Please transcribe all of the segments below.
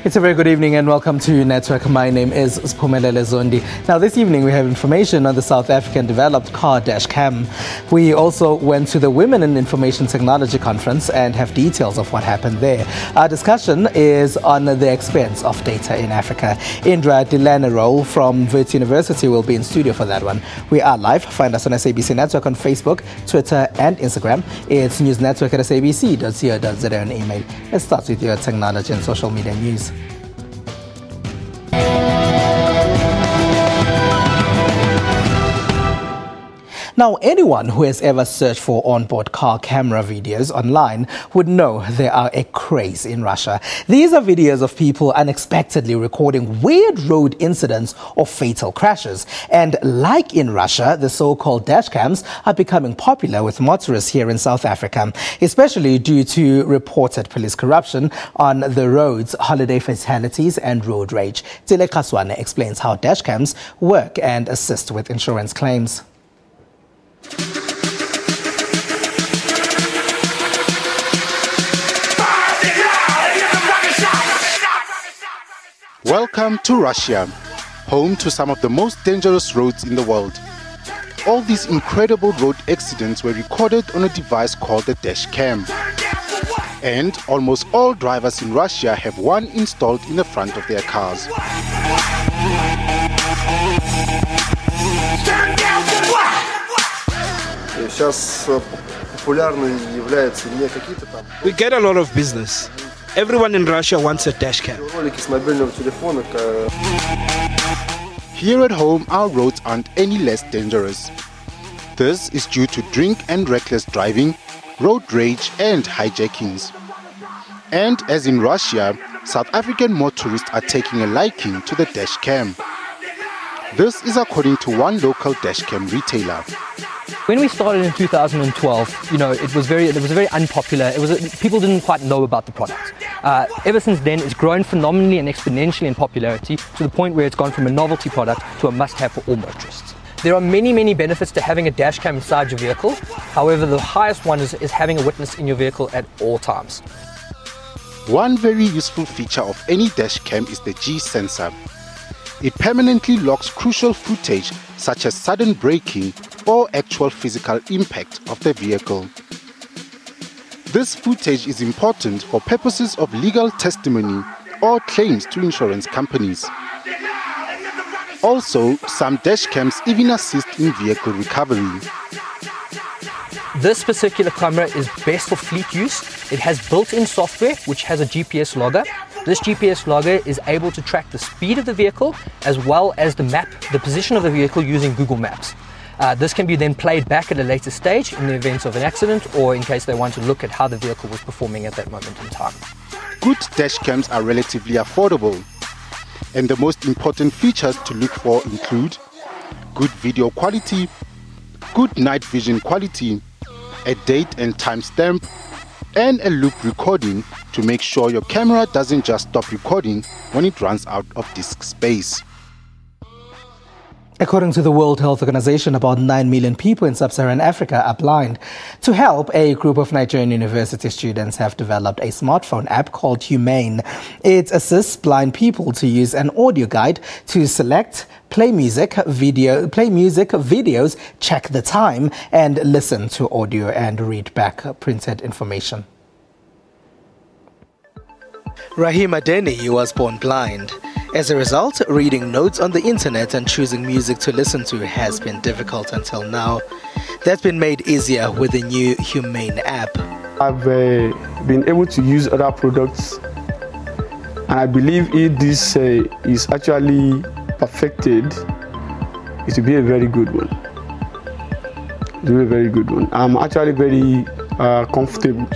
It's a very good evening and welcome to Network. My name is Spumelele Zondi. Now this evening we have information on the South African developed car dash cam. We also went to the Women in Information Technology Conference and have details of what happened there. Our discussion is on the expense of data in Africa. Indra Dilanero from Wits University will be in studio for that one. We are live. Find us on SABC Network on Facebook, Twitter and Instagram. It's newsnetwork@sabc.co.za and email. Let's start with your technology and social media news. Now, anyone who has ever searched for onboard car camera videos online would know there are a craze in Russia. These are videos of people unexpectedly recording weird road incidents or fatal crashes. And like in Russia, the so-called dash cams are becoming popular with motorists here in South Africa, especially due to reported police corruption on the roads, holiday fatalities and road rage. Tile Kaswane explains how dash cams work and assist with insurance claims. Welcome to Russia, home to some of the most dangerous roads in the world. All these incredible road accidents were recorded on a device called the dash cam. And almost all drivers in Russia have one installed in the front of their cars. We get a lot of business. Everyone in Russia wants a dash cam. Here at home, our roads aren't any less dangerous. This is due to drink and reckless driving, road rage and hijackings. And as in Russia, South African motorists are taking a liking to the dash cam. This is according to one local dash cam retailer. When we started in 2012, it was very unpopular. People didn't quite know about the product. Ever since then, it's grown phenomenally and exponentially in popularity to the point where it's gone from a novelty product to a must-have for all motorists. There are many benefits to having a dash cam inside your vehicle. However, the highest one is having a witness in your vehicle at all times. One very useful feature of any dash cam is the G sensor. It permanently locks crucial footage such as sudden braking or actual physical impact of the vehicle. This footage is important for purposes of legal testimony or claims to insurance companies. Also, some dash cams even assist in vehicle recovery. This particular camera is best for fleet use. It has built-in software which has a GPS logger. This GPS logger is able to track the speed of the vehicle as well as the position of the vehicle using Google Maps. This can be then played back at a later stage in the event of an accident or in case they want to look at how the vehicle was performing at that moment in time. Good dash cams are relatively affordable, and the most important features to look for include good video quality, good night vision quality, a date and time stamp, and a loop recording to make sure your camera doesn't just stop recording when it runs out of disk space. According to the World Health Organization, about 9 million people in sub-Saharan Africa are blind. To help, a group of Nigerian university students have developed a smartphone app called Humane. It assists blind people to use an audio guide to select, play music, videos, check the time, and listen to audio and read back printed information. Rahim Adeni was born blind. As a result, reading notes on the internet and choosing music to listen to has been difficult until now. That's been made easier with the new Humane app. I've been able to use other products, and I believe if this is actually perfected, it will be a very good one. It will be a very good one. I'm actually very comfortable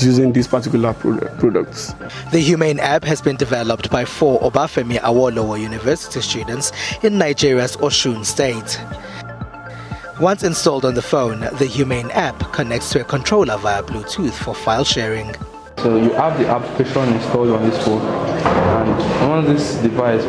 using these particular products. The Humane app has been developed by 4 Obafemi Awolowo University students in Nigeria's Osun State. Once installed on the phone, the Humane app connects to a controller via Bluetooth for file sharing. So you have the application installed on this phone, and once this controller is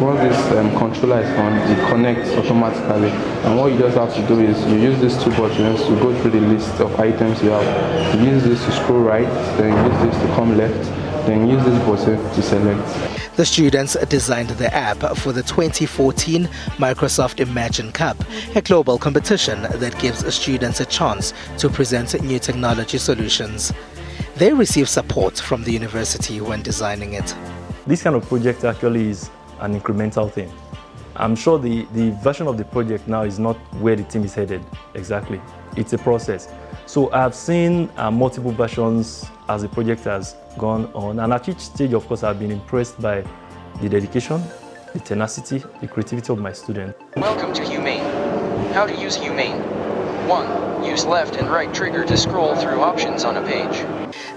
on, it connects automatically. And what you just have to do is you use these 2 buttons to go through the list of items you have. You use this to scroll right, then use this to come left. then use this button to select. The students designed the app for the 2014 Microsoft Imagine Cup, a global competition that gives students a chance to present new technology solutions. They received support from the university when designing it. This kind of project actually is an incremental thing. I'm sure the version of the project now is not where the team is headed exactly. It's a process. So I've seen multiple versions as the project has gone on, and at each stage, of course, I've been impressed by the dedication, the tenacity, the creativity of my students. Welcome to Humane. How to use Humane. 1. Use left and right trigger to scroll through options on a page.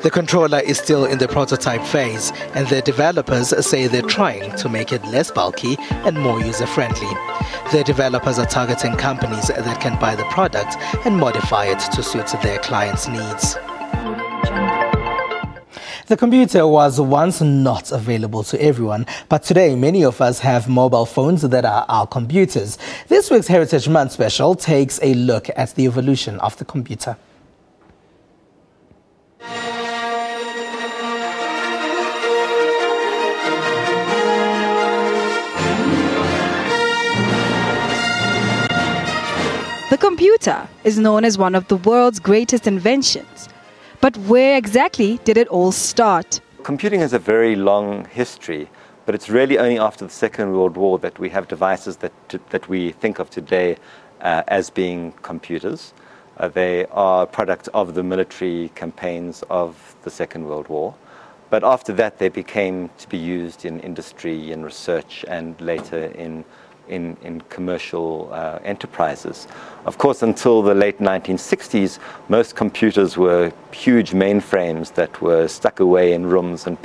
The controller is still in the prototype phase, and the developers say they're trying to make it less bulky and more user-friendly. The developers are targeting companies that can buy the product and modify it to suit their clients' needs. The computer was once not available to everyone, but today many of us have mobile phones that are our computers. This week's Heritage Month special takes a look at the evolution of the computer. The computer is known as one of the world's greatest inventions. But where exactly did it all start? Computing has a very long history, but it's really only after the Second World War that we have devices that we think of today as being computers. They are products of the military campaigns of the Second World War. But after that, they became to be used in industry, in research, and later in commercial enterprises. Of course, until the late 1960s, most computers were huge mainframes that were stuck away in rooms, and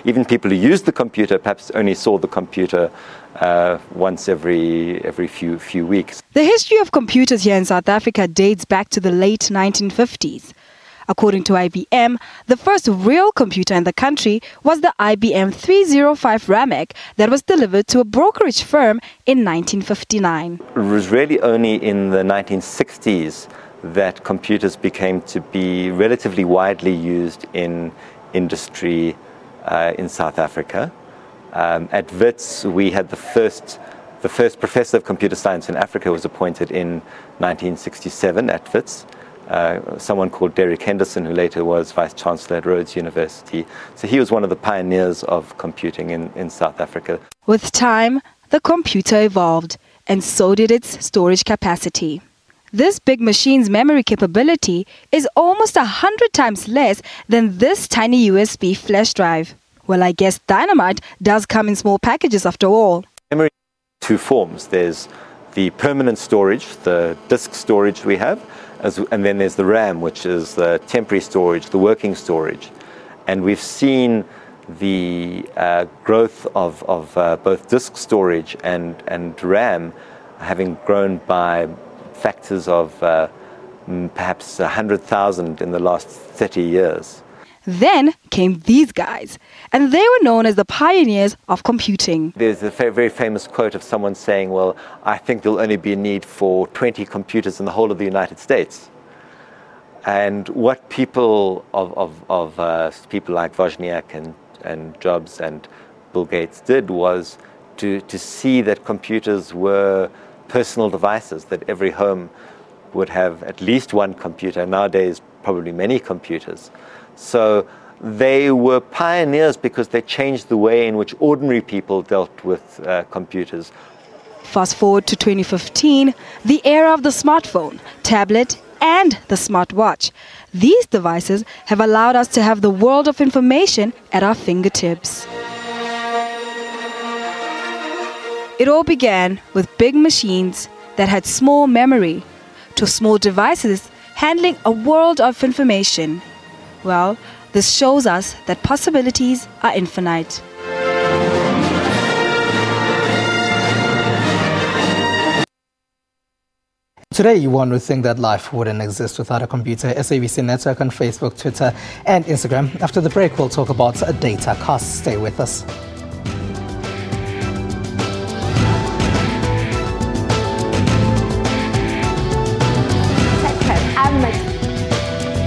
even people who used the computer perhaps only saw the computer once every few weeks. The history of computers here in South Africa dates back to the late 1950s. According to IBM, the first real computer in the country was the IBM 305 RAMEC that was delivered to a brokerage firm in 1959. It was really only in the 1960s that computers became to be relatively widely used in industry in South Africa. At WITS, we had the first professor of computer science in Africa was appointed in 1967 at WITS. Someone called Derek Henderson, who later was Vice Chancellor at Rhodes University. So he was one of the pioneers of computing in South Africa. With time, the computer evolved, and so did its storage capacity. This big machine's memory capability is almost 100 times less than this tiny USB flash drive. Well, I guess dynamite does come in small packages after all. Memory has two forms. There's the permanent storage, the disk storage we have, and then there's the RAM, which is the temporary storage, the working storage. And we've seen the growth of both disk storage and RAM having grown by factors of perhaps 100,000 in the last 30 years. Then came these guys, and they were known as the pioneers of computing. There's a very famous quote of someone saying, well, I think there'll only be a need for 20 computers in the whole of the United States. And what people people like Wozniak and Jobs and Bill Gates did was to see that computers were personal devices, that every home would have at least one computer, nowadays probably many computers. So they were pioneers because they changed the way in which ordinary people dealt with computers. Fast forward to 2015, the era of the smartphone, tablet, and the smartwatch. These devices have allowed us to have the world of information at our fingertips. It all began with big machines that had small memory, to small devices handling a world of information. Well, this shows us that possibilities are infinite. Today, one would think that life wouldn't exist without a computer. SABC Network on Facebook, Twitter, and Instagram. After the break, we'll talk about data costs. Stay with us.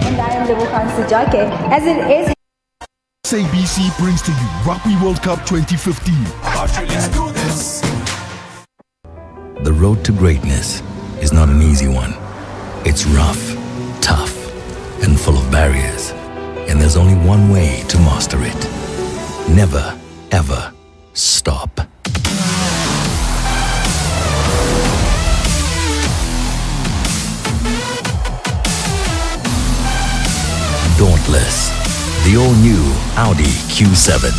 And I am As it is SABC brings to you Rugby World Cup 2015. Let's do this. The road to greatness is not an easy one. It's rough, tough, and full of barriers. And there's only one way to master it. Never, ever stop. Dauntless, the all-new Audi Q7.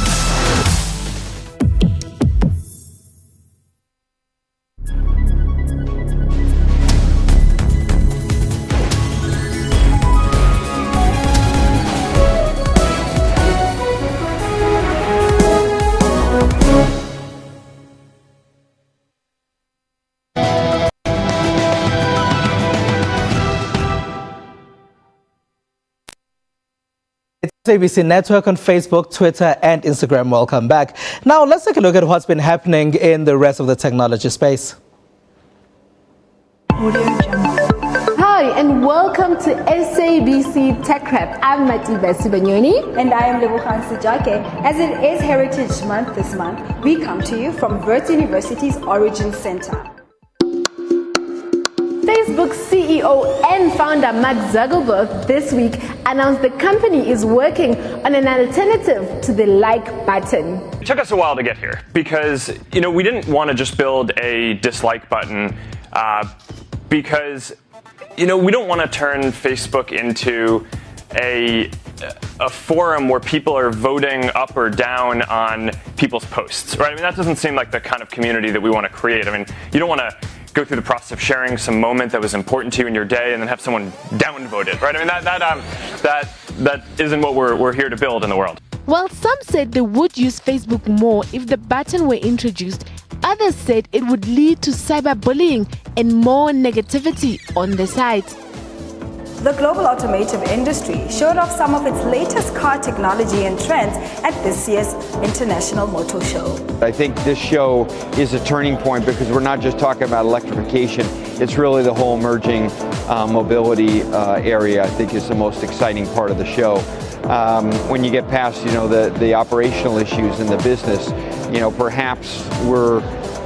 SABC Network on Facebook, Twitter and Instagram. Welcome back. Now let's take a look at what's been happening in the rest of the technology space. Hi and welcome to SABC Tech Rap. I'm Matiba Sibanyoni. And I am Lebogang Sejake. As it is Heritage Month this month, we come to you from Wits University's Origin Center. Facebook CEO and founder Mark Zuckerberg this week announced the company is working on an alternative to the like button. It took us a while to get here because, we didn't want to just build a dislike button because, we don't want to turn Facebook into a forum where people are voting up or down on people's posts, right? I mean, that doesn't seem like the kind of community that we want to create. I mean, you don't want to go through the process of sharing some moment that was important to you in your day and then have someone downvote it, right? I mean, that isn't what we're here to build in the world. While some said they would use Facebook more if the button were introduced, others said it would lead to cyberbullying and more negativity on the site. The global automotive industry showed off some of its latest car technology and trends at this year's International Motor Show. I think this show is a turning point because we're not just talking about electrification, it's really the whole emerging mobility area. I think is the most exciting part of the show. When you get past, the operational issues in the business, perhaps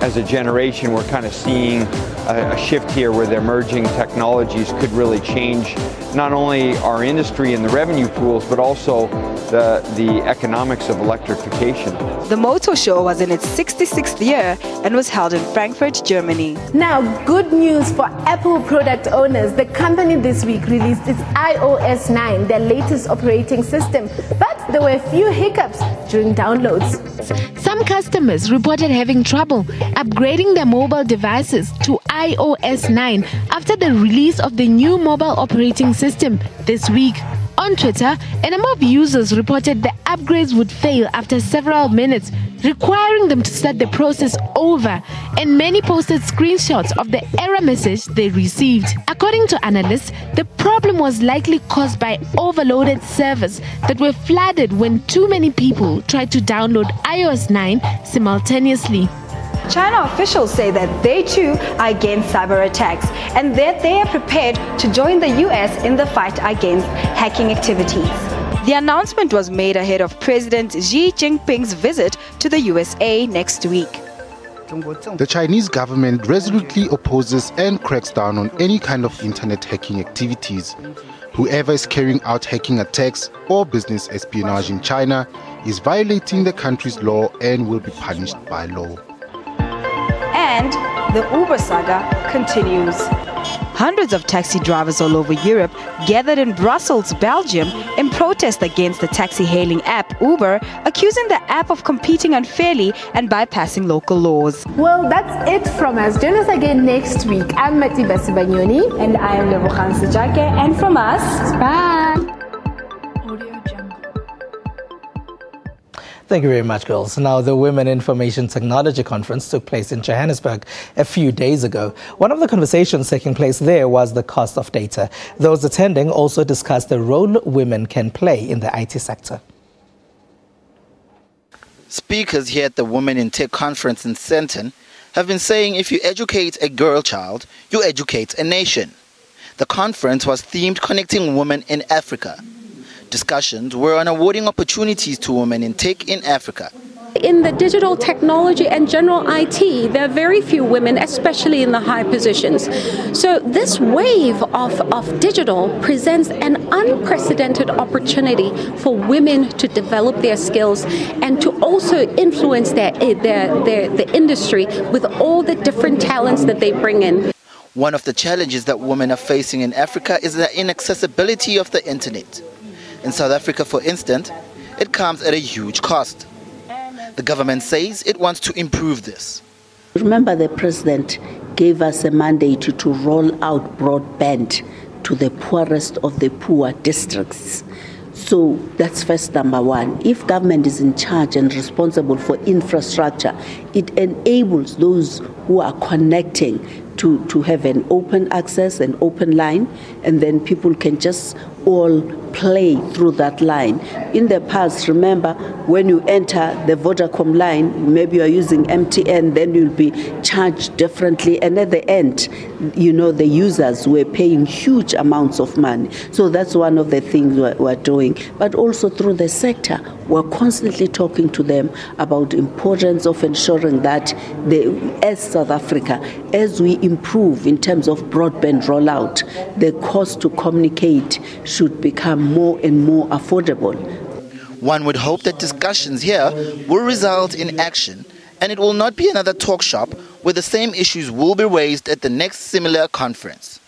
as a generation, we're kind of seeing a shift here where the emerging technologies could really change not only our industry and the revenue pools, but also the economics of electrification. The Motor Show was in its 66th year and was held in Frankfurt, Germany. Now, good news for Apple product owners. The company this week released its iOS 9, their latest operating system, but there were a few hiccups during downloads. Some customers reported having trouble upgrading their mobile devices to iOS 9 after the release of the new mobile operating system this week. On Twitter, a number of users reported the upgrades would fail after several minutes, requiring them to start the process over, and many posted screenshots of the error message they received. According to analysts, the problem was likely caused by overloaded servers that were flooded when too many people tried to download iOS 9 simultaneously. China officials say that they too are against cyber attacks and that they are prepared to join the US in the fight against hacking activities. The announcement was made ahead of President Xi Jinping's visit to the USA next week. The Chinese government resolutely opposes and cracks down on any kind of internet hacking activities. Whoever is carrying out hacking attacks or business espionage in China is violating the country's law and will be punished by law. And the Uber saga continues. Hundreds of taxi drivers all over Europe gathered in Brussels, Belgium, in protest against the taxi-hailing app Uber, accusing the app of competing unfairly and bypassing local laws. Well, that's it from us. Join us again next week. I'm Matiba Sibanyoni. And I am Lebogang Sejake. And from us, bye. Thank you very much, girls. Now, the Women Information Technology Conference took place in Johannesburg a few days ago. One of the conversations taking place there was the cost of data. Those attending also discussed the role women can play in the IT sector. Speakers here at the Women in Tech Conference in Sandton have been saying if you educate a girl child, you educate a nation. The conference was themed Connecting Women in Africa. Discussions were on awarding opportunities to women in tech in Africa. In the digital technology and general IT, there are very few women, especially in the high positions. So this wave of digital presents an unprecedented opportunity for women to develop their skills and to also influence the industry with all the different talents that they bring in. One of the challenges that women are facing in Africa is the inaccessibility of the internet. In South Africa, for instance, it comes at a huge cost. The government says it wants to improve this. Remember, the president gave us a mandate to roll out broadband to the poorest of the poor districts. So that's first number one. If government is in charge and responsible for infrastructure, it enables those who are connecting to have an open access, an open line, and then people can just all play through that line. In the past, remember, when you enter the Vodacom line, maybe you are using MTN, then you'll be charged differently. And at the end, you know, the users were paying huge amounts of money. So that's one of the things we're doing. But also through the sector, we're constantly talking to them about the importance of ensuring that as South Africa, as we improve in terms of broadband rollout, the cost to communicate should become more and more affordable. One would hope that discussions here will result in action, and it will not be another talk shop where the same issues will be raised at the next similar conference.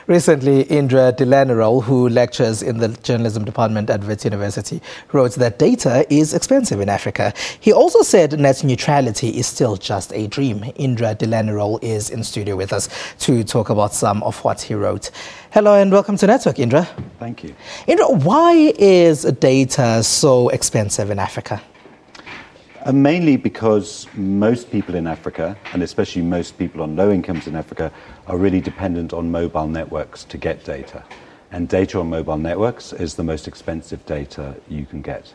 Recently, Indra Dilanarol, who lectures in the journalism department at Wits University, wrote that data is expensive in Africa. He also said net neutrality is still just a dream. Indra Dilanarol is in studio with us to talk about some of what he wrote. Hello and welcome to Network, Indra. Thank you. Indra, why is data so expensive in Africa? Mainly because most people in Africa, and especially most people on low incomes in Africa, are really dependent on mobile networks to get data. And data on mobile networks is the most expensive data you can get.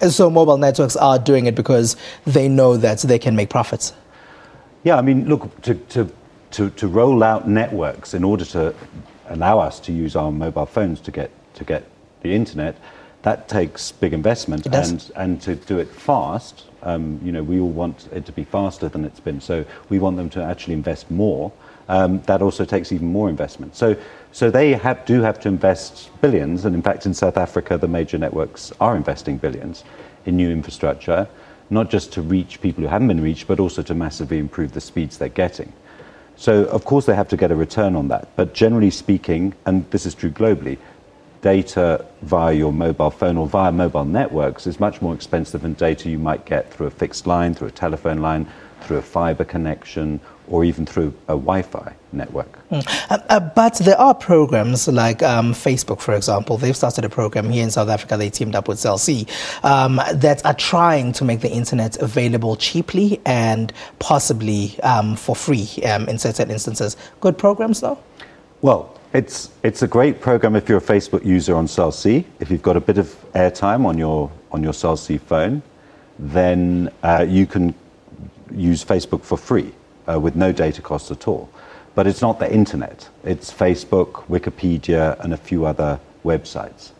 So mobile networks are doing it because they know that they can make profits? Yeah, I mean, look, to roll out networks in order to allow us to use our mobile phones to get the internet, that takes big investment, and to do it fast, you know, we all want it to be faster than it's been, so we want them to actually invest more. That also takes even more investment. So they do have to invest billions, and in fact in South Africa the major networks are investing billions in new infrastructure, not just to reach people who haven't been reached, but also to massively improve the speeds they're getting. So of course they have to get a return on that, but generally speaking, and this is true globally, data via your mobile phone or via mobile networks is much more expensive than data you might get through a fixed line, through a telephone line, through a fiber connection, or even through a Wi-Fi network. But there are programs like Facebook, for example. They've started a program here in South Africa. They teamed up with SABC that are trying to make the internet available cheaply and possibly for free in certain instances. Good programs, though? Well, it's a great program if you're a Facebook user on SABC. If you've got a bit of airtime on your SABC phone, then you can use Facebook for free with no data costs at all. But it's not the internet. It's Facebook, Wikipedia, and a few other websites,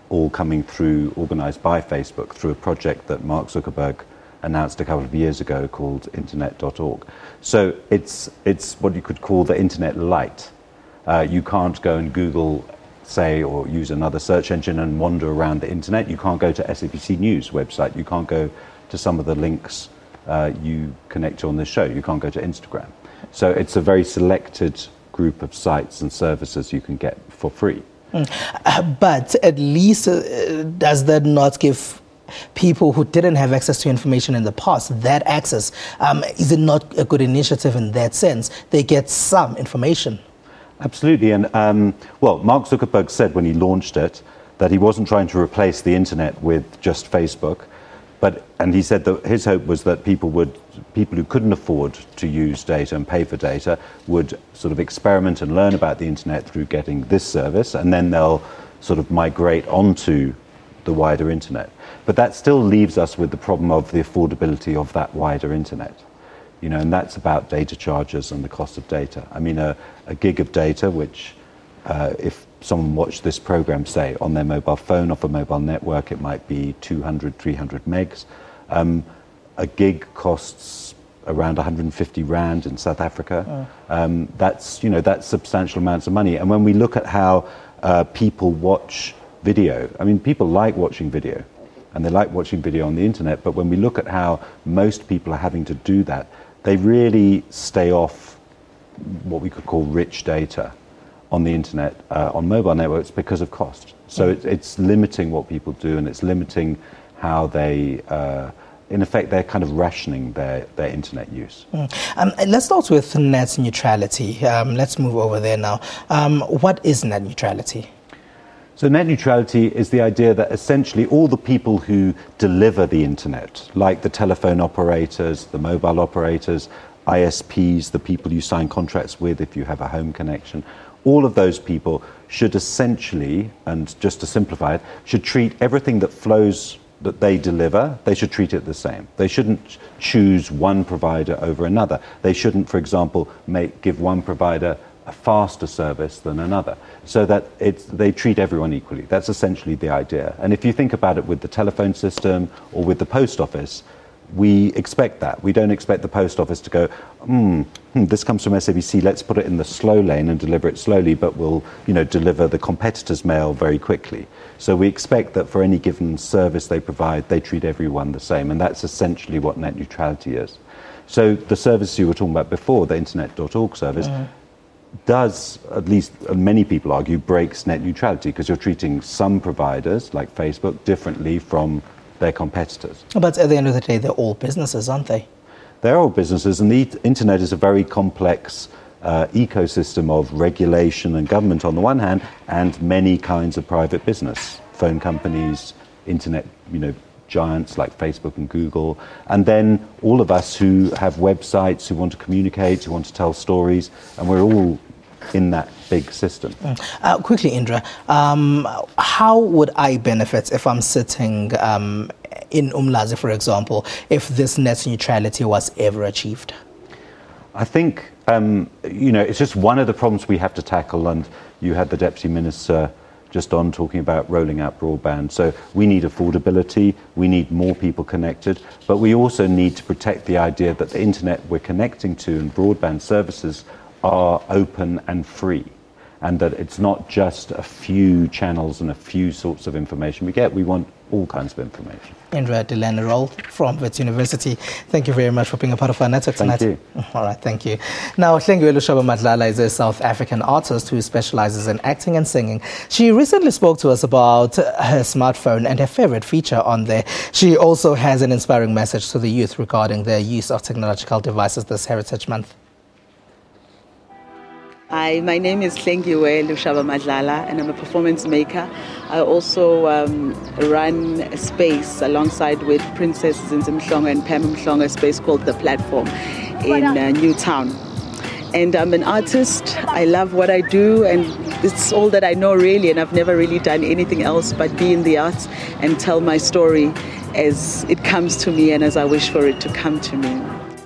all coming through, organized by Facebook through a project that Mark Zuckerberg announced a couple of years ago called internet.org. So it's what you could call the internet lite. You can't go and Google, say, or use another search engine and wander around the internet. You can't go to SABC News website. You can't go to some of the links you connect to on this show. You can't go to Instagram. So it's a very selected group of sites and services you can get for free. But at least does that not give people who didn't have access to information in the past that access? Is it not a good initiative in that sense? They get some information. Absolutely. And well, Mark Zuckerberg said when he launched it that he wasn't trying to replace the internet with just Facebook. And he said that his hope was that people who couldn't afford to use data and pay for data would sort of experiment and learn about the internet through getting this service, and then they'll sort of migrate onto the wider internet. But that still leaves us with the problem of the affordability of that wider internet. And that's about data charges and the cost of data. I mean, a gig of data, which if someone watched this program, say, on their mobile phone, off a mobile network, it might be 200, 300 megs. A gig costs around 150 rand in South Africa. That's substantial amounts of money. And when we look at how people watch video, I mean, people like watching video, and they like watching video on the internet, but when we look at how most people are having to do that, they really stay off what we could call rich data on the internet, on mobile networks, because of cost. So it's limiting what people do, and it's limiting how they, in effect, they're kind of rationing their internet use. Let's start with net neutrality. Let's move over there now. What is net neutrality? So net neutrality is the idea that essentially all the people who deliver the internet, like the telephone operators, the mobile operators, ISPs, the people you sign contracts with if you have a home connection, all of those people should essentially, and just to simplify it, should treat everything that flows that they deliver, they should treat it the same. They shouldn't choose one provider over another. They shouldn't, for example, give one provider a faster service than another, so that they treat everyone equally. That's essentially the idea. And if you think about it with the telephone system or with the post office, we expect that. We don't expect the post office to go, this comes from SABC, let's put it in the slow lane and deliver it slowly, but we'll deliver the competitor's mail very quickly. So we expect that for any given service they provide, they treat everyone the same, and that's essentially what net neutrality is. So the service you were talking about before, the internet.org service, does, at least many people argue, breaks net neutrality, because you're treating some providers, like Facebook, differently from their competitors. But at the end of the day, they're all businesses, aren't they? They're all businesses, and the internet is a very complex ecosystem of regulation and government on the one hand, and many kinds of private business, phone companies, internet, giants like Facebook and Google, and then all of us who have websites, who want to communicate, who want to tell stories, and we're all in that big system. Quickly, Indra, how would I benefit if I'm sitting in Umlazi, for example, if this net neutrality was ever achieved? I think, it's just one of the problems we have to tackle, and you had the Deputy Minister just on talking about rolling out broadband. So we need affordability, we need more people connected, but we also need to protect the idea that the internet we're connecting to and broadband services are open and free, and that it's not just a few channels and a few sorts of information we get. We want all kinds of information. Indra Delaney from Wits University, thank you very much for being a part of our network tonight. Thank you. All right, thank you. Now, Hlengiwe Lushaba Madlala is a South African artist who specializes in acting and singing. She recently spoke to us about her smartphone and her favorite feature on there. She also has an inspiring message to the youth regarding their use of technological devices this Heritage Month. Hi, my name is Hlengiwe Lushaba Madlala, and I'm a performance maker. I also run a space alongside with Princess Zinzi Mhlongo and Pam Mhlongo, a space called The Platform in Newtown. And I'm an artist. I love what I do, and it's all that I know really, and I've never really done anything else but be in the arts and tell my story as it comes to me and as I wish for it to come to me.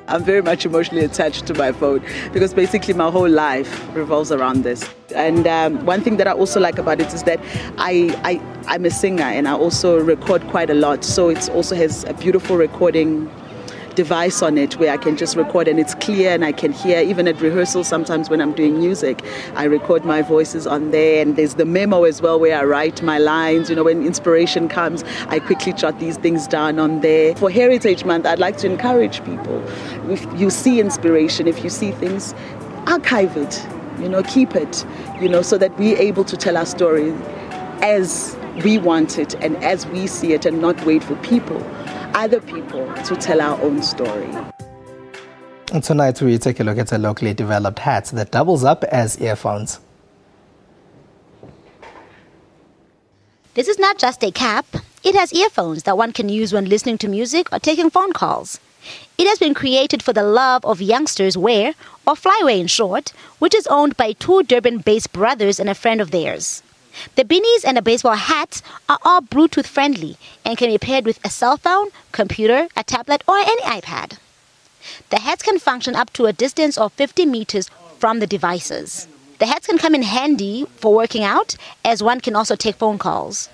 I'm very much emotionally attached to my phone because basically my whole life revolves around this. And one thing that I also like about it is that I'm a singer and I also record quite a lot. So it also has a beautiful recording device on it where I can just record and it's clear and I can hear. Even at rehearsal, sometimes when I'm doing music, I record my voices on there, and there's the memo as well where I write my lines. When inspiration comes, I quickly jot these things down on there. For Heritage Month, I'd like to encourage people. If you see inspiration, if you see things, archive it, keep it, so that we're able to tell our story as we want it and as we see it, and not wait for other people to tell our own story. And tonight we take a look at a locally developed hat that doubles up as earphones. This is not just a cap. It has earphones that one can use when listening to music or taking phone calls. It has been created for the love of youngsters wear, or Flyway in short, which is owned by two Durban-based brothers and a friend of theirs. The beanies and a baseball hat are all Bluetooth friendly and can be paired with a cell phone, computer, a tablet, or any iPad. The hats can function up to a distance of 50 meters from the devices. The hats can come in handy for working out, as one can also take phone calls.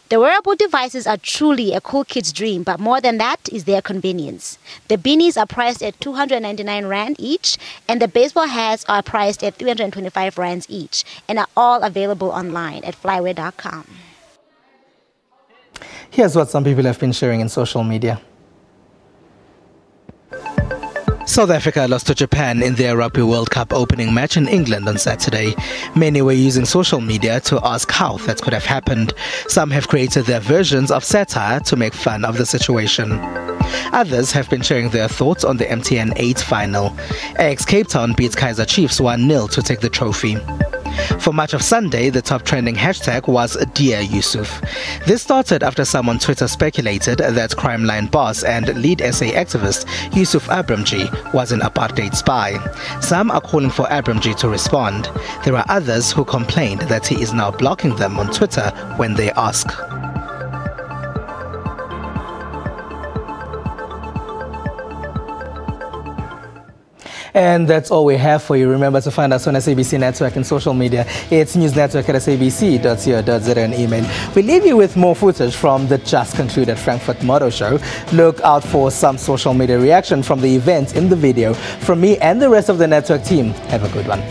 The wearable devices are truly a cool kid's dream, but more than that is their convenience. The beanies are priced at 299 Rand each, and the baseball hats are priced at 325 Rands each, and are all available online at flyway.com. Here's what some people have been sharing in social media. South Africa lost to Japan in their Rugby World Cup opening match in England on Saturday. Many were using social media to ask how that could have happened. Some have created their versions of satire to make fun of the situation. Others have been sharing their thoughts on the MTN 8 final. Cape Town beats Kaizer Chiefs 1-0 to take the trophy. For much of Sunday, the top trending hashtag was Dear Yusuf. This started after some on Twitter speculated that crime line boss and lead SA activist Yusuf Abramji was an apartheid spy. Some are calling for Abramji to respond. There are others who complained that he is now blocking them on Twitter when they ask. And that's all we have for you. Remember to find us on SABC Network and social media. It's newsnetwork@sabc.co.za and email. We leave you with more footage from the just concluded Frankfurt Motor Show. Look out for some social media reaction from the event in the video. From me and the rest of the network team, have a good one.